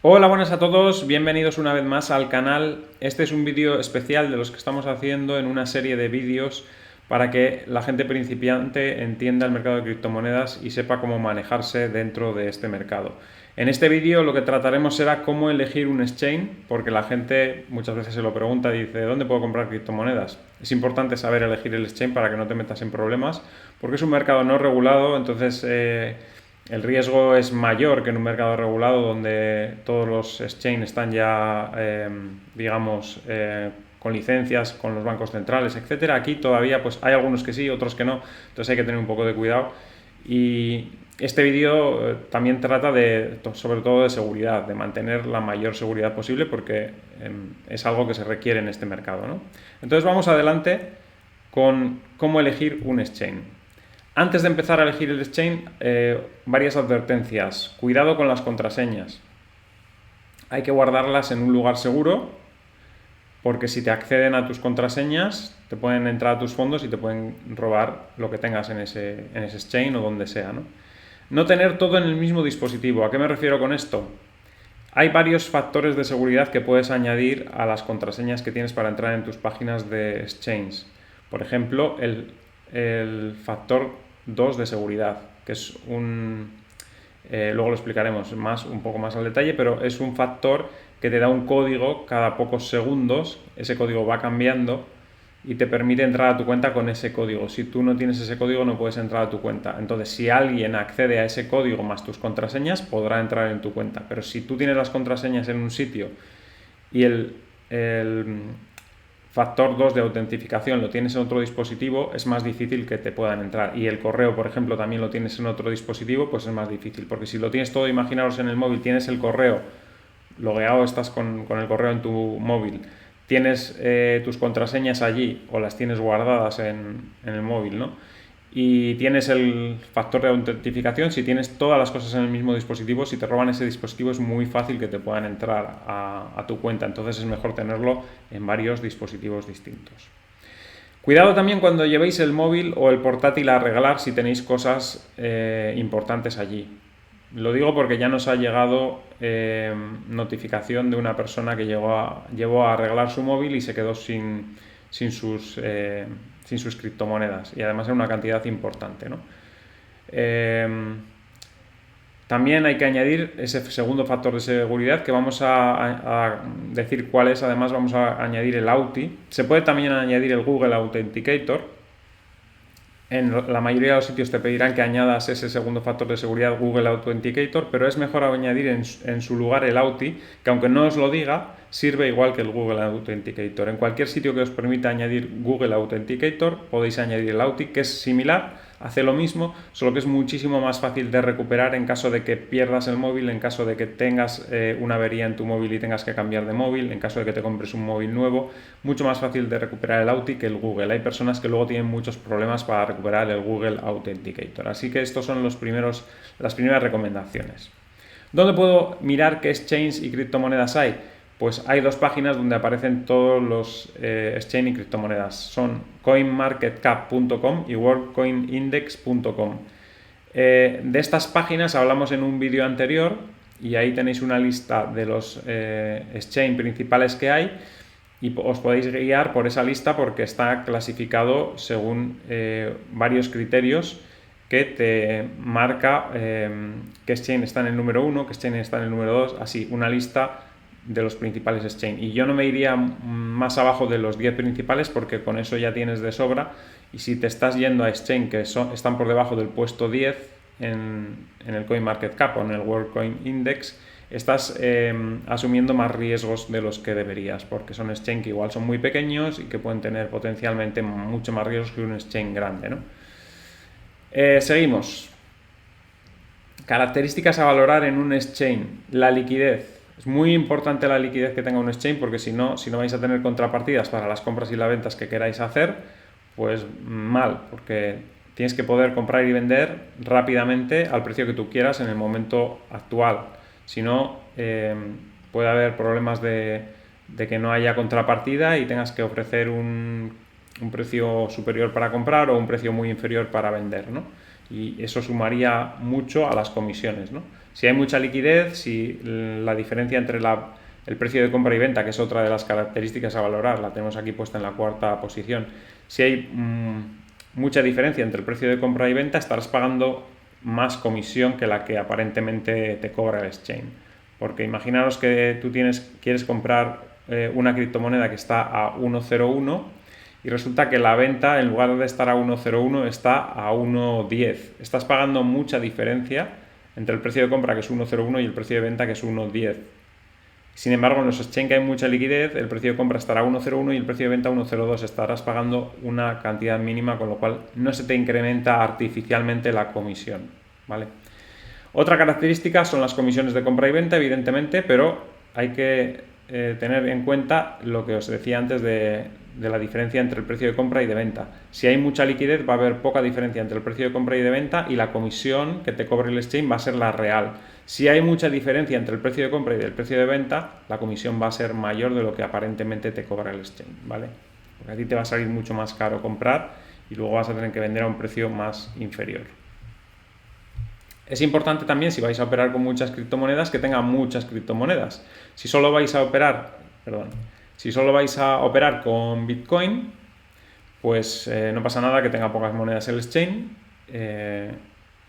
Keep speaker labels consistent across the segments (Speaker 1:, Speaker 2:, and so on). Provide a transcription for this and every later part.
Speaker 1: Hola, buenas a todos, bienvenidos una vez más al canal. Este es un vídeo especial de los que estamos haciendo en una serie de vídeos para que la gente principiante entienda el mercado de criptomonedas y sepa cómo manejarse dentro de este mercado. En este vídeo lo que trataremos será cómo elegir un exchange, porque la gente muchas veces se lo pregunta y dice ¿dónde puedo comprar criptomonedas? Es importante saber elegir el exchange para que no te metas en problemas, porque es un mercado no regulado, entonces el riesgo es mayor que en un mercado regulado donde todos los exchanges están ya, digamos, con licencias, con los bancos centrales, etcétera. Aquí todavía pues hay algunos que sí, otros que no, entonces hay que tener un poco de cuidado. Y este vídeo también trata sobre todo de seguridad, de mantener la mayor seguridad posible porque es algo que se requiere en este mercado, ¿no? Entonces vamos adelante con cómo elegir un exchange. Antes de empezar a elegir el exchange, varias advertencias. Cuidado con las contraseñas. Hay que guardarlas en un lugar seguro porque si te acceden a tus contraseñas te pueden entrar a tus fondos y te pueden robar lo que tengas en ese exchange o donde sea, ¿no? No tener todo en el mismo dispositivo. ¿A qué me refiero con esto? Hay varios factores de seguridad que puedes añadir a las contraseñas que tienes para entrar en tus páginas de exchange. Por ejemplo, el factor 2 de seguridad, que es luego lo explicaremos un poco más al detalle, pero es un factor que te da un código cada pocos segundos. Ese código va cambiando y te permite entrar a tu cuenta con ese código. Si tú no tienes ese código no puedes entrar a tu cuenta. Entonces, si alguien accede a ese código más tus contraseñas, podrá entrar en tu cuenta. Pero si tú tienes las contraseñas en un sitio y el factor 2 de autentificación lo tienes en otro dispositivo, es más difícil que te puedan entrar. Y el correo, por ejemplo, también lo tienes en otro dispositivo, pues es más difícil. Porque si lo tienes todo, imaginaros en el móvil, tienes el correo logueado, estás con el correo en tu móvil, tienes tus contraseñas allí o las tienes guardadas en el móvil, ¿no? Y tienes el factor de autentificación. Si tienes todas las cosas en el mismo dispositivo, si te roban ese dispositivo es muy fácil que te puedan entrar a tu cuenta, entonces es mejor tenerlo en varios dispositivos distintos. Cuidado también cuando llevéis el móvil o el portátil a regalar si tenéis cosas importantes allí. Lo digo porque ya nos ha llegado notificación de una persona que llevó a arreglar su móvil y se quedó sin sus criptomonedas, y además era una cantidad importante, ¿no? También hay que añadir ese segundo factor de seguridad que vamos a decir cuál es. Además vamos a añadir el AUTI. Se puede también añadir el Google Authenticator. En la mayoría de los sitios te pedirán que añadas ese segundo factor de seguridad, Google Authenticator, pero es mejor añadir en su lugar el AUTI, que aunque no os lo diga, sirve igual que el Google Authenticator. En cualquier sitio que os permita añadir Google Authenticator, podéis añadir el AUTI, que es similar, hace lo mismo, solo que es muchísimo más fácil de recuperar en caso de que pierdas el móvil, en caso de que tengas una avería en tu móvil y tengas que cambiar de móvil, en caso de que te compres un móvil nuevo, mucho más fácil de recuperar el AUTI que el Google. Hay personas que luego tienen muchos problemas para recuperar el Google Authenticator. Así que estos son las primeras recomendaciones. ¿Dónde puedo mirar qué exchanges y criptomonedas hay? Pues hay dos páginas donde aparecen todos los exchange y criptomonedas. Son coinmarketcap.com y worldcoinindex.com. De estas páginas hablamos en un vídeo anterior y ahí tenéis una lista de los exchange principales que hay y os podéis guiar por esa lista porque está clasificado según varios criterios que te marca qué exchange está en el número 1, qué exchange está en el número 2, así, una lista de los principales exchange. Y yo no me iría más abajo de los 10 principales porque con eso ya tienes de sobra, y si te estás yendo a exchange que están por debajo del puesto 10 en el CoinMarketCap o en el World Coin Index, estás asumiendo más riesgos de los que deberías, porque son exchange que igual son muy pequeños y que pueden tener potencialmente mucho más riesgos que un exchange grande, ¿no? Seguimos. Características a valorar en un exchange. La liquidez. Es muy importante la liquidez que tenga un exchange porque si no vais a tener contrapartidas para las compras y las ventas que queráis hacer, pues mal, porque tienes que poder comprar y vender rápidamente al precio que tú quieras en el momento actual. Si no, puede haber problemas de que no haya contrapartida y tengas que ofrecer un precio superior para comprar o un precio muy inferior para vender, ¿no? y eso sumaría mucho a las comisiones, ¿no? Si hay mucha liquidez, si la diferencia entre el precio de compra y venta, que es otra de las características a valorar, la tenemos aquí puesta en la cuarta posición, si hay mucha diferencia entre el precio de compra y venta, estarás pagando más comisión que la que aparentemente te cobra el exchange. Porque imaginaros que tú quieres comprar una criptomoneda que está a 1,01 y resulta que la venta, en lugar de estar a 1,01, está a 1,10. Estás pagando mucha diferencia entre el precio de compra, que es 1,01, y el precio de venta, que es 1,10. Sin embargo, en los exchange hay mucha liquidez, el precio de compra estará a 1,01 y el precio de venta a 1,02. Estarás pagando una cantidad mínima, con lo cual no se te incrementa artificialmente la comisión, ¿vale? Otra característica son las comisiones de compra y venta, evidentemente, pero hay que tener en cuenta lo que os decía antes de la diferencia entre el precio de compra y de venta. Si hay mucha liquidez, va a haber poca diferencia entre el precio de compra y de venta, y la comisión que te cobre el exchange va a ser la real. Si hay mucha diferencia entre el precio de compra y el precio de venta, la comisión va a ser mayor de lo que aparentemente te cobra el exchange, ¿vale? Porque a ti te va a salir mucho más caro comprar y luego vas a tener que vender a un precio más inferior. Es importante también, si vais a operar con muchas criptomonedas, que tengan muchas criptomonedas. Si solo vais a operar con Bitcoin, pues no pasa nada que tenga pocas monedas el exchange.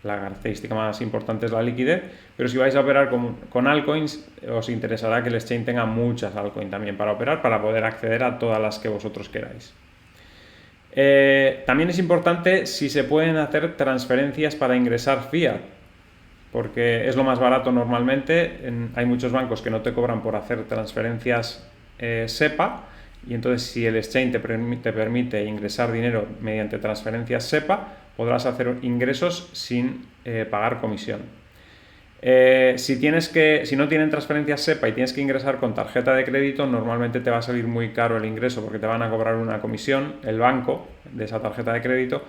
Speaker 1: La característica más importante es la liquidez, pero si vais a operar con altcoins, os interesará que el exchange tenga muchas altcoins también para operar, para poder acceder a todas las que vosotros queráis. También es importante si se pueden hacer transferencias para ingresar fiat, porque es lo más barato normalmente. Hay muchos bancos que no te cobran por hacer transferencias SEPA, y entonces si el exchange te permite ingresar dinero mediante transferencias SEPA, podrás hacer ingresos sin pagar comisión. Si no tienen transferencias SEPA y tienes que ingresar con tarjeta de crédito, normalmente te va a salir muy caro el ingreso, porque te van a cobrar una comisión, el banco de esa tarjeta de crédito,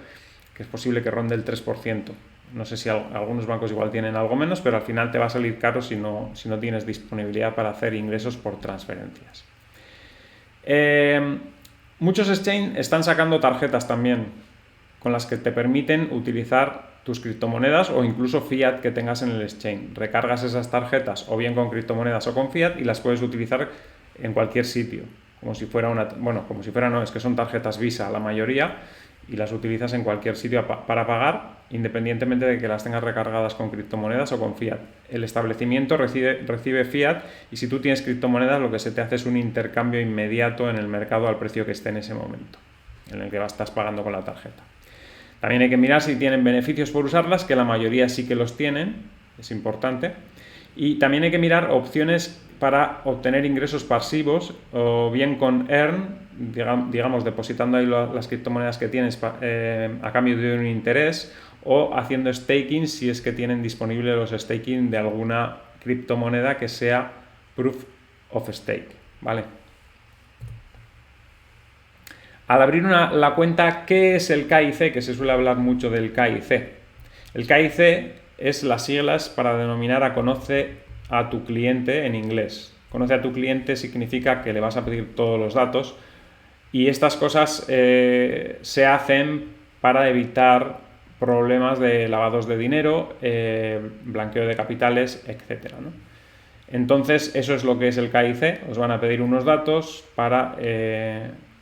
Speaker 1: que es posible que ronde el 3%. No sé si algunos bancos igual tienen algo menos, pero al final te va a salir caro si no tienes disponibilidad para hacer ingresos por transferencias. Muchos exchange están sacando tarjetas también, con las que te permiten utilizar tus criptomonedas o incluso fiat que tengas en el exchange. Recargas esas tarjetas o bien con criptomonedas o con fiat y las puedes utilizar en cualquier sitio, como si fuera es que son tarjetas Visa la mayoría, y las utilizas en cualquier sitio para pagar, independientemente de que las tengas recargadas con criptomonedas o con fiat. El establecimiento recibe fiat, y si tú tienes criptomonedas, lo que se te hace es un intercambio inmediato en el mercado al precio que esté en ese momento, en el que estás pagando con la tarjeta. También hay que mirar si tienen beneficios por usarlas, que la mayoría sí que los tienen, es importante. Y también hay que mirar opciones para obtener ingresos pasivos, o bien con Earn, digamos depositando ahí las criptomonedas que tienes a cambio de un interés, o haciendo staking si es que tienen disponible los staking de alguna criptomoneda que sea Proof of Stake, ¿vale? Al abrir la cuenta, ¿qué es el KIC? Que se suele hablar mucho del KIC. El KIC es las siglas para denominar a conoce a tu cliente en inglés. Conoce a tu cliente significa que le vas a pedir todos los datos, y estas cosas se hacen para evitar problemas de lavados de dinero, blanqueo de capitales, etc., ¿no? Entonces, eso es lo que es el KIC. Os van a pedir unos datos para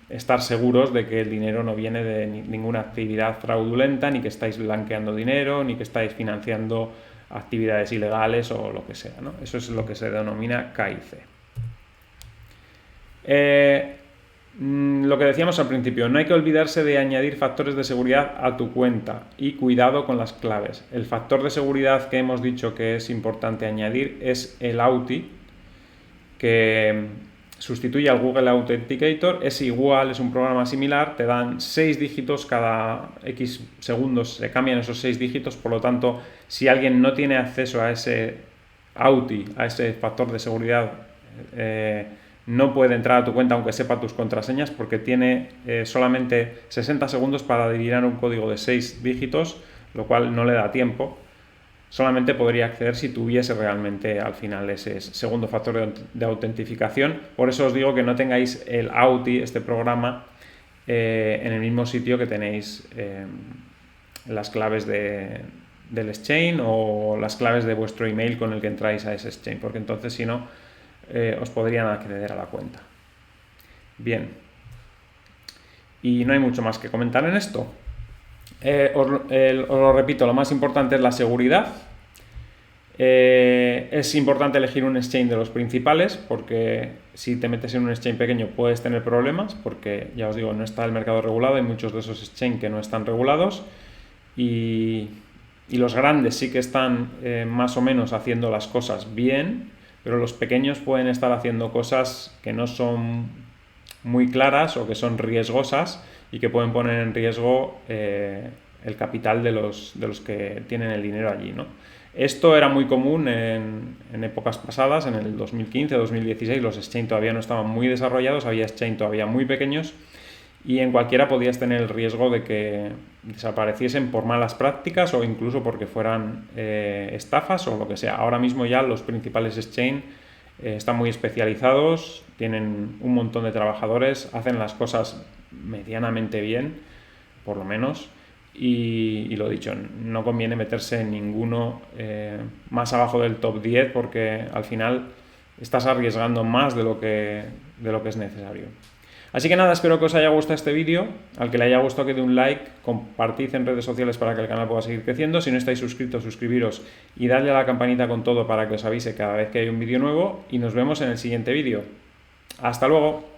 Speaker 1: estar seguros de que el dinero no viene de ninguna actividad fraudulenta, ni que estáis blanqueando dinero, ni que estáis financiando actividades ilegales o lo que sea, ¿no? Eso es lo que se denomina KIC. Lo que decíamos al principio, no hay que olvidarse de añadir factores de seguridad a tu cuenta, y cuidado con las claves. El factor de seguridad que hemos dicho que es importante añadir es el AUTI, que sustituye al Google Authenticator. Es un programa similar, te dan 6 dígitos, cada X segundos se cambian esos 6 dígitos, por lo tanto, si alguien no tiene acceso a ese AUTI, a ese factor de seguridad, no puede entrar a tu cuenta aunque sepa tus contraseñas, porque tiene solamente 60 segundos para adivinar un código de 6 dígitos, lo cual no le da tiempo. Solamente podría acceder si tuviese realmente al final ese segundo factor de autentificación. Por eso os digo que no tengáis el AUTI, este programa, en el mismo sitio que tenéis las claves del exchange o las claves de vuestro email con el que entráis a ese exchange, porque entonces si no os podrían acceder a la cuenta. Bien, y no hay mucho más que comentar en esto. Os lo repito, lo más importante es la seguridad. Es importante elegir un exchange de los principales, porque si te metes en un exchange pequeño puedes tener problemas, porque ya os digo, no está el mercado regulado, hay muchos de esos exchanges que no están regulados, y los grandes sí que están más o menos haciendo las cosas bien, pero los pequeños pueden estar haciendo cosas que no son muy claras o que son riesgosas y que pueden poner en riesgo el capital de los que tienen el dinero allí, ¿no? Esto era muy común en épocas pasadas, en el 2015, 2016, los exchange todavía no estaban muy desarrollados, había exchange todavía muy pequeños y en cualquiera podías tener el riesgo de que desapareciesen por malas prácticas o incluso porque fueran estafas o lo que sea. Ahora mismo ya los principales exchange están muy especializados, tienen un montón de trabajadores, hacen las cosas medianamente bien, por lo menos. Y lo dicho, no conviene meterse en ninguno más abajo del top 10 porque al final estás arriesgando más de lo que es necesario. Así que nada, espero que os haya gustado este vídeo. Al que le haya gustado que dé un like, compartid en redes sociales para que el canal pueda seguir creciendo. Si no estáis suscritos, suscribiros y dadle a la campanita con todo para que os avise cada vez que hay un vídeo nuevo. Y nos vemos en el siguiente vídeo. ¡Hasta luego!